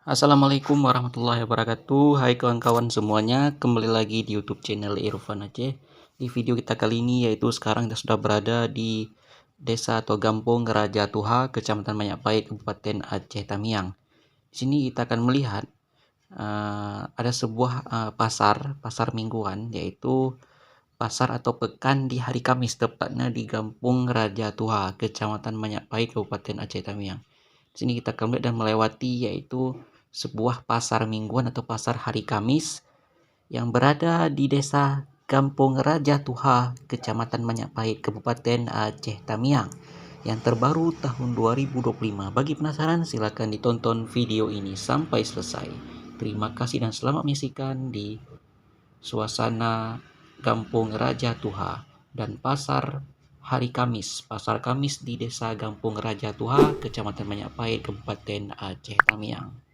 Assalamualaikum warahmatullahi wabarakatuh. Hai kawan-kawan semuanya, kembali lagi di YouTube channel Irfan Aceh. Di video kita kali ini yaitu sekarang kita sudah berada di desa atau kampung Raja Tuha, Kecamatan Majapahit, Kabupaten Aceh Tamiang. Di sini kita akan melihat ada sebuah pasar mingguan, yaitu pasar atau pekan di hari Kamis, tepatnya di Kampung Raja Tuha, Kecamatan Majapahit, Kabupaten Aceh Tamiang. Di sini kita akan melihat dan melewati yaitu sebuah pasar mingguan atau pasar hari Kamis yang berada di desa Kampung Raja Tuha, Kecamatan Majapahit, Kabupaten Aceh Tamiang yang terbaru tahun 2025. Bagi penasaran silakan ditonton video ini sampai selesai. Terima kasih dan selamat menyaksikan di suasana Kampung Raja Tuha dan pasar hari Kamis. Pasar Kamis di desa Kampung Raja Tuha, Kecamatan Majapahit, Kabupaten Aceh Tamiang.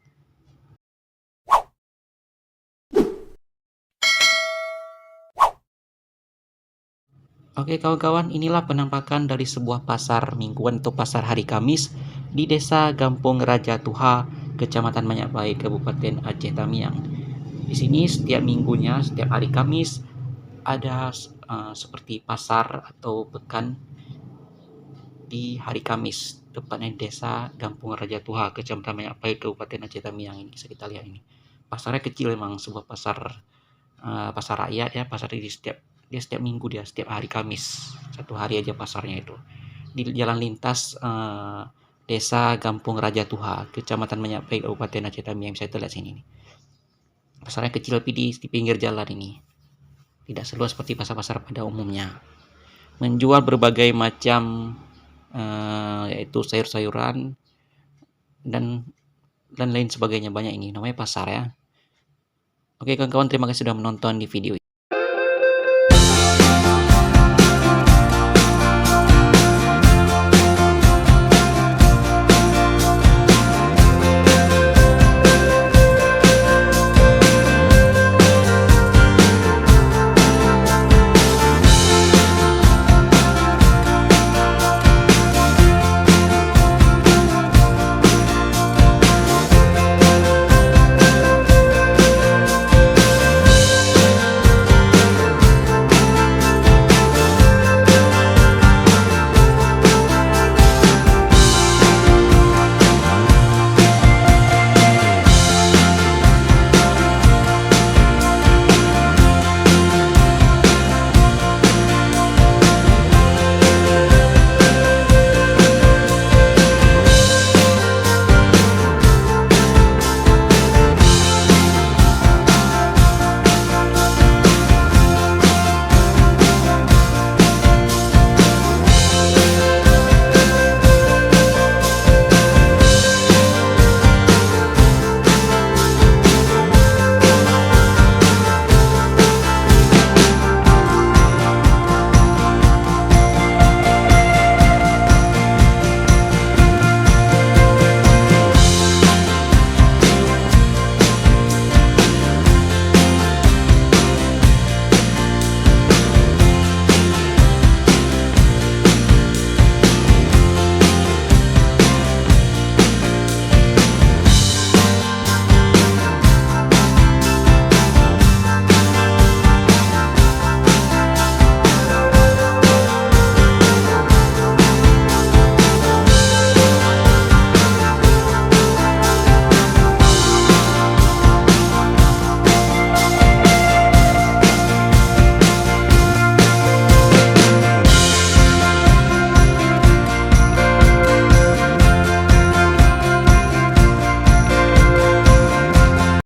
Oke kawan-kawan, inilah penampakan dari sebuah pasar mingguan atau pasar hari Kamis di desa Kampung Raja Tuha, Kecamatan Majapahit, Kabupaten Aceh Tamiang. Di sini setiap minggunya, setiap hari Kamis ada seperti pasar atau pekan di hari Kamis, tepatnya di desa Kampung Raja Tuha, Kecamatan Majapahit, Kabupaten Aceh Tamiang. Ini bisa kita lihat ini. Pasarnya kecil memang, sebuah pasar rakyat ya. Pasar ini setiap minggu, setiap hari Kamis, satu hari aja pasarnya itu di jalan lintas desa Kampung Raja Tuha, Kecamatan Majapahit, Kabupaten Aceh Tamiang. Bisa kita lihat sini nih. Pasarnya kecil tapi di pinggir jalan ini, tidak seluas seperti pasar-pasar pada umumnya. Menjual berbagai macam yaitu sayur-sayuran dan lain sebagainya. Banyak, ini namanya pasar ya. Oke kawan-kawan, terima kasih sudah menonton di video ini.